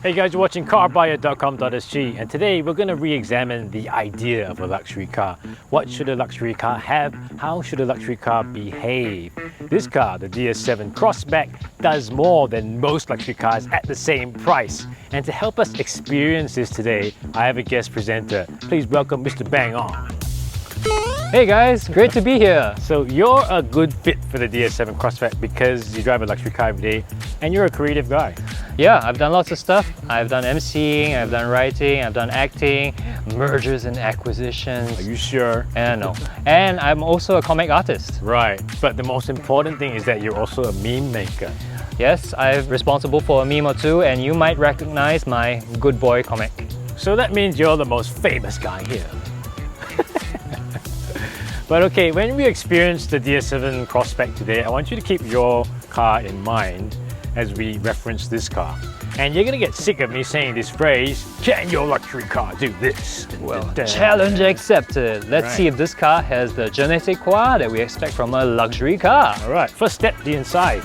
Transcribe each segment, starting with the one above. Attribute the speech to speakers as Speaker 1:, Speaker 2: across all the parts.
Speaker 1: Hey guys, you're watching carbuyer.com.sg, and today we're going to re-examine the idea of a luxury car. What should a luxury car have? How should a luxury car behave? This car, the DS7 Crossback, does more than most luxury cars at the same price. And to help us experience this today, I have a guest presenter. Please welcome Mr. Bang On.
Speaker 2: Hey guys, great to be here.
Speaker 1: So you're a good fit for the DS7 Crossback because you drive a luxury car every day and you're a creative guy.
Speaker 2: Yeah, I've done lots of stuff. I've done MCing, I've done writing, I've done acting, mergers and acquisitions.
Speaker 1: Are you sure?
Speaker 2: And no. And I'm also a comic artist.
Speaker 1: Right, but the most important thing is that you're also a meme maker.
Speaker 2: Yes, I'm responsible for a meme or two, and you might recognize my Good Boy comic.
Speaker 1: So that means you're the most famous guy here. But okay, when we experience the DS7 Crossback today, I want you to keep your car in mind as we reference this car. And you're gonna get sick of me saying this phrase, can your luxury car do this?
Speaker 2: Well, challenge accepted. Let's
Speaker 1: Right.
Speaker 2: see if this car has the je ne sais quoi that we expect from a luxury car.
Speaker 1: All right, first step, the inside.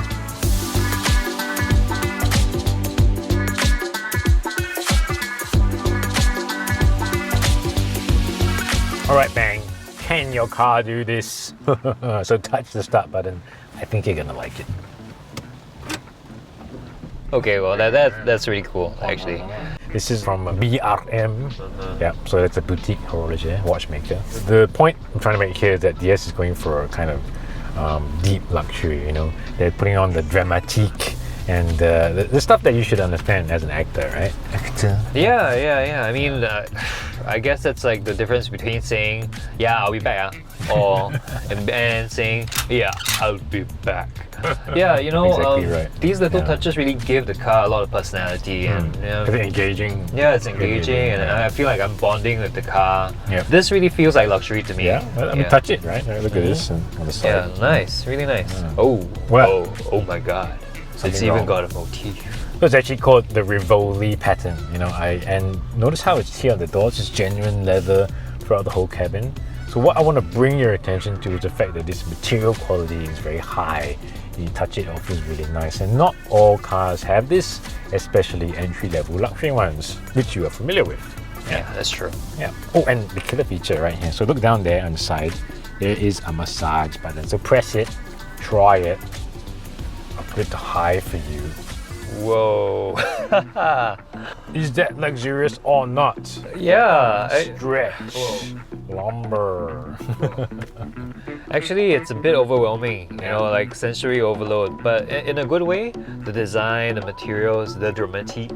Speaker 1: All right, Bang, can your car do this? So touch the start button. I think you're gonna like it.
Speaker 2: Okay, well that's really cool actually.
Speaker 1: This is from BRM. Yeah, so that's a boutique horloger, watchmaker. The point I'm trying to make here is that DS is going for a kind of deep luxury, you know. They're putting on the dramatique and the stuff that you should understand as an actor, right? Actor.
Speaker 2: Yeah. I mean, I guess that's like the difference between saying, yeah, I'll be back, or and saying, yeah, I'll be back. Yeah, you know,
Speaker 1: Exactly right.
Speaker 2: these little
Speaker 1: Yeah.
Speaker 2: touches really give the car a lot of personality, and you know,
Speaker 1: Is it engaging?
Speaker 2: yeah, it's engaging, and I feel like I'm bonding with the car.
Speaker 1: Yep.
Speaker 2: This really feels like luxury to me.
Speaker 1: Yeah, let me touch it, right? Look at this on the side.
Speaker 2: Yeah, nice, really nice. Oh,
Speaker 1: Well,
Speaker 2: oh my God! It's
Speaker 1: something
Speaker 2: even
Speaker 1: wrong.
Speaker 2: got a motif.
Speaker 1: It's actually called the Rivoli pattern, you know. And notice how it's here on the door. It's just genuine leather throughout the whole cabin. So what I want to bring your attention to is the fact that this material quality is very high. You touch it, it feels really nice. And not all cars have this, especially entry-level luxury ones, which you are familiar with.
Speaker 2: Yeah, that's true.
Speaker 1: Yeah. Oh, and the killer feature right here. So look down there on the side. There is a massage button. So press it, try it. I'll put it to high for you.
Speaker 2: Whoa.
Speaker 1: Is that luxurious or not?
Speaker 2: Yeah.
Speaker 1: Stretch, lumber.
Speaker 2: Actually, it's a bit overwhelming, you know, like sensory overload, but in a good way. The design, the materials, the dramatique.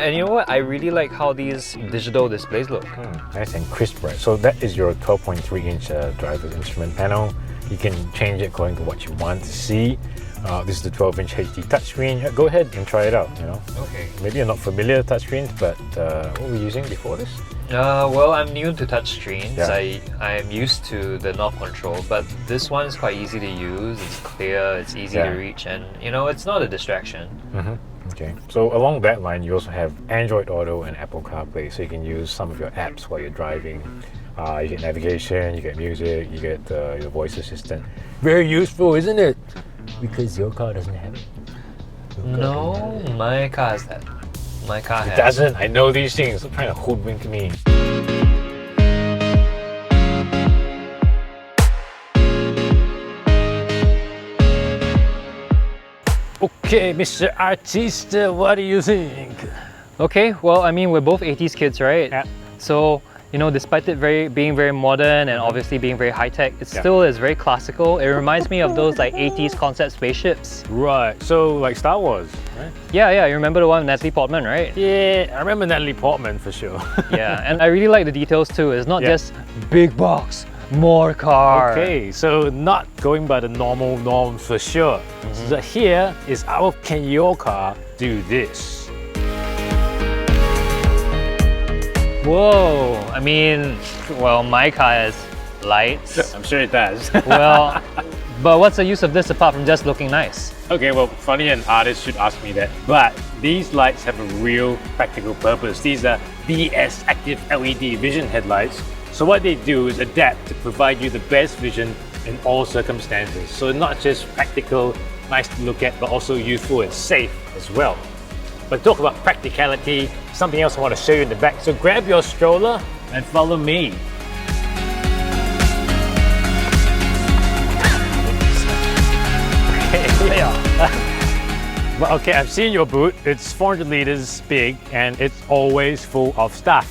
Speaker 2: And you know what? I really like how these digital displays look.
Speaker 1: Nice and crisp, right? So that is your 12.3-inch driver's instrument panel. You can change it according to what you want to see. This is the 12-inch HD touchscreen. Go ahead and try it out, you know.
Speaker 2: Okay.
Speaker 1: Maybe you're not familiar with touchscreens, but what were you using before this?
Speaker 2: Well, I'm new to touchscreens.
Speaker 1: Yeah.
Speaker 2: I'm used to the knob control, but this one is quite easy to use. It's clear, it's easy
Speaker 1: Yeah.
Speaker 2: to reach, and you know, it's not a distraction.
Speaker 1: Okay, so along that line, you also have Android Auto and Apple CarPlay, so you can use some of your apps while you're driving. You get navigation, you get music, you get your voice assistant. Very useful, isn't it? Because your car doesn't have it.
Speaker 2: No, my car has that. My car
Speaker 1: It
Speaker 2: has.
Speaker 1: doesn't. I know these things. Stop trying to hoodwink me. Okay, Mr. Artista, what do you think?
Speaker 2: Okay, well, I mean, we're both 80s kids, right?
Speaker 1: Yeah.
Speaker 2: So, you know, despite it being very modern and obviously being very high-tech, it still is very classical. It reminds me of those like 80s concept spaceships.
Speaker 1: Right, so like Star Wars, right?
Speaker 2: Yeah, you remember the one with Natalie Portman, right?
Speaker 1: Yeah, I remember Natalie Portman for sure.
Speaker 2: Yeah, and I really like the details too. It's not
Speaker 1: Yeah.
Speaker 2: just big box, more car.
Speaker 1: Okay, so not going by the normal norms for sure. So here is our can your car do this?
Speaker 2: Whoa, I mean, well, my car has lights.
Speaker 1: I'm sure it does.
Speaker 2: Well, but what's the use of this apart from just looking nice?
Speaker 1: Okay, well, funny an artist should ask me that. But these lights have a real practical purpose. These are DS Active LED vision headlights. So what they do is adapt to provide you the best vision in all circumstances. So not just practical, nice to look at, but also useful and safe as well. But talk about practicality, something else I want to show you in the back. So grab your stroller and follow me. Well, okay, I've seen your boot. It's 400 liters big and it's always full of stuff.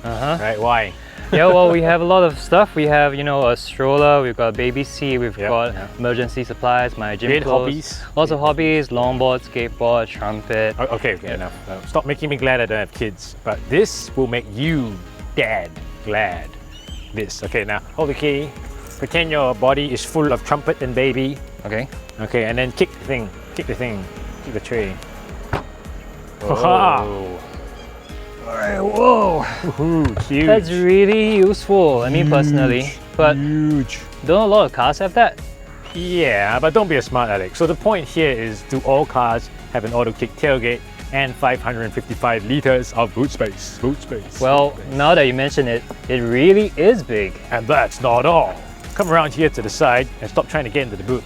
Speaker 1: Right? Why?
Speaker 3: Yeah, well, we have a lot of stuff. We have, you know, a stroller, we've got a baby seat, we've got emergency supplies, my gym clothes.
Speaker 1: Hobbies.
Speaker 3: Lots of hobbies, longboard, skateboard, trumpet.
Speaker 1: Okay, enough. Stop making me glad I don't have kids. But this will make you, Dad, glad. This. Okay, now hold the key. Pretend your body is full of trumpet and baby.
Speaker 3: Okay.
Speaker 1: Okay, and then kick the thing. Kick the thing. Kick the tray.
Speaker 3: Oh. Alright, whoa!
Speaker 1: Huge.
Speaker 3: That's really useful, I mean personally. But
Speaker 1: huge.
Speaker 3: don't a lot of cars have that?
Speaker 1: Yeah, but don't be a smart aleck. So the point here is, do all cars have an auto kick tailgate and 555 liters of boot space? Boot space.
Speaker 3: Well, now that you mention it, it really is big.
Speaker 1: And that's not all. Come around here to the side and stop trying to get into the boot.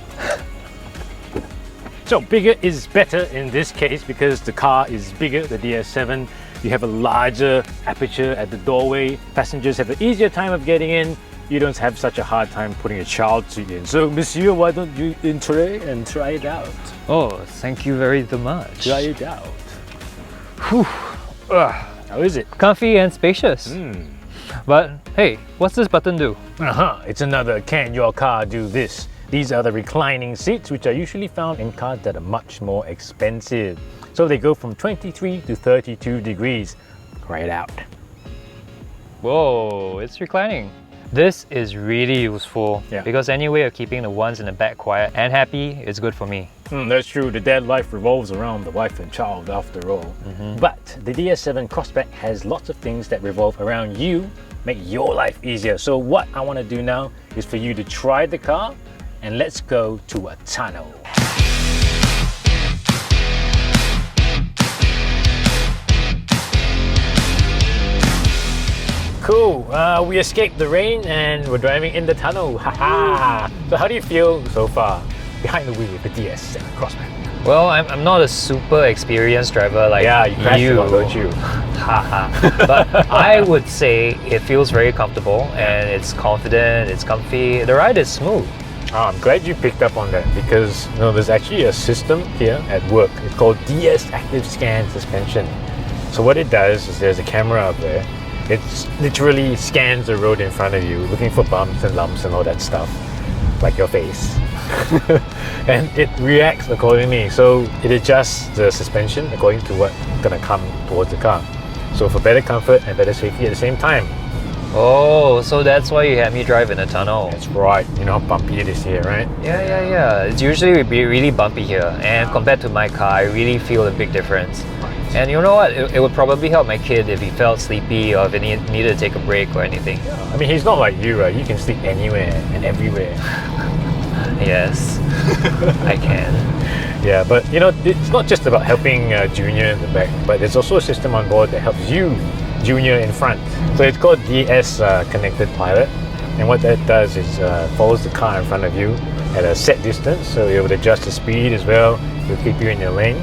Speaker 1: So bigger is better in this case because the car is bigger, the DS7. You have a larger aperture at the doorway. Passengers have an easier time of getting in. You don't have such a hard time putting a child seat in. So, monsieur, why don't you enter and try it out?
Speaker 3: Oh, thank you very much.
Speaker 1: Try it out.
Speaker 3: Whew.
Speaker 1: How is it?
Speaker 3: Comfy and spacious. But hey, what's this button do?
Speaker 1: It's another can your car do this. These are the reclining seats, which are usually found in cars that are much more expensive. So they go from 23 to 32 degrees. Try it out.
Speaker 3: Whoa, it's reclining. This is really useful because any way of keeping the ones in the back quiet and happy is good for me.
Speaker 1: That's true. The dad life revolves around the wife and child after all. But the DS7 Crossback has lots of things that revolve around you, make your life easier. So what I want to do now is for you to try the car and let's go to a tunnel. Cool, we escaped the rain and we're driving in the tunnel, haha! So how do you feel so far behind the wheel of the DS7 Crossback?
Speaker 3: Well, I'm not a super experienced driver like
Speaker 1: you crash a lot, don't you?
Speaker 3: Haha. But I would say it feels very comfortable and it's confident, it's comfy. The ride is smooth.
Speaker 1: I'm glad you picked up on that because there's actually a system here at work. It's called DS Active Scan Suspension. So what it does is there's a camera up there. It literally scans the road in front of you, looking for bumps and lumps and all that stuff, like your face. And it reacts accordingly. So it adjusts the suspension according to what's going to come towards the car. So for better comfort and better safety at the same time.
Speaker 3: Oh, so that's why you had me drive in a tunnel.
Speaker 1: That's right. You know how bumpy it is here, right?
Speaker 3: Yeah. It's usually really bumpy here. And compared to my car, I really feel a big difference. And you know what? It would probably help my kid if he felt sleepy or if he needed to take a break or anything.
Speaker 1: I mean, he's not like you, right? You can sleep anywhere and everywhere.
Speaker 3: Yes, I can.
Speaker 1: Yeah, but it's not just about helping Junior in the back, but there's also a system on board that helps you, Junior, in front. So it's called DS Connected Pilot. And what that does is follows the car in front of you at a set distance. So it would adjust the speed as well. It'll keep you in your lane.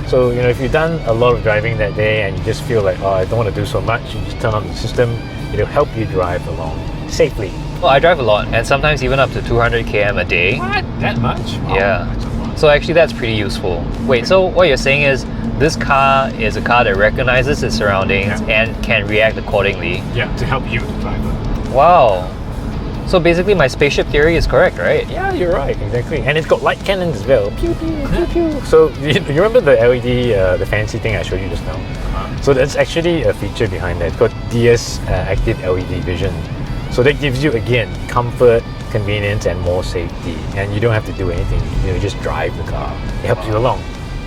Speaker 1: So, if you've done a lot of driving that day and you just feel like, oh, I don't want to do so much, you just turn on the system, it'll help you drive along safely.
Speaker 3: Well, I drive a lot and sometimes even up to 200 km a day.
Speaker 1: What? That much?
Speaker 3: Yeah. So actually that's pretty useful. Wait, so what you're saying is this car is a car that recognizes its surroundings and can react accordingly.
Speaker 1: Yeah, to help you, the driver.
Speaker 3: Wow. So basically my spaceship theory is correct, right?
Speaker 1: Yeah, you're right, exactly. And it's got light cannons as well. Pew, pew, pew, pew. So you remember the LED, the fancy thing I showed you just now? So that's actually a feature behind that. It's called DS Active LED Vision. So that gives you, again, comfort, convenience, and more safety. And you don't have to do anything. You just drive the car. It helps you along.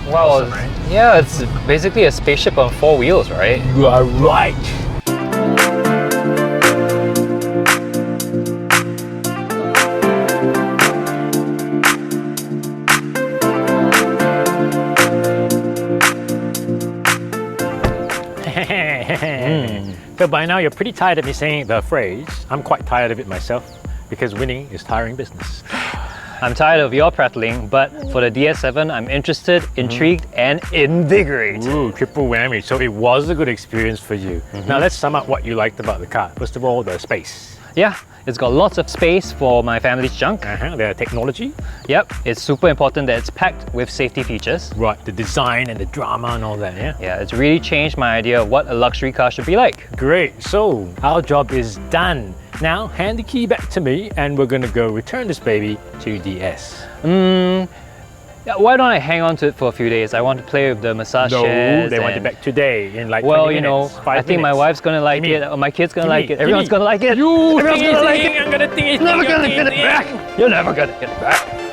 Speaker 3: Wow.
Speaker 1: Awesome, right?
Speaker 3: Yeah, it's basically a spaceship on 4 wheels, right?
Speaker 1: You are right. So by now you're pretty tired of me saying the phrase. I'm quite tired of it myself because winning is tiring business.
Speaker 3: I'm tired of your prattling, but for the DS7, I'm interested, intrigued, and invigorated.
Speaker 1: Ooh, triple whammy. So it was a good experience for you. Now let's sum up what you liked about the car. First of all, the space.
Speaker 3: Yeah, it's got lots of space for my family's junk.
Speaker 1: The technology.
Speaker 3: Yep, it's super important that it's packed with safety features.
Speaker 1: Right, the design and the drama and all that, yeah?
Speaker 3: Yeah, it's really changed my idea of what a luxury car should be like.
Speaker 1: Great, so our job is done. Now hand the key back to me and we're gonna go return this baby to DS.
Speaker 3: Yeah, why don't I hang on to it for a few days? I want to play with the massage chairs.
Speaker 1: They want it back today in like
Speaker 3: well,
Speaker 1: 20
Speaker 3: you
Speaker 1: minutes,
Speaker 3: know,
Speaker 1: 5
Speaker 3: I think my
Speaker 1: minutes.
Speaker 3: wife's gonna like it, or my kid's gonna like it, everyone's
Speaker 1: Timmy.
Speaker 3: gonna like it.
Speaker 1: You
Speaker 3: Everyone's gonna like it.
Speaker 1: I'm gonna think
Speaker 3: You're never gonna get it back. You're never gonna get it back.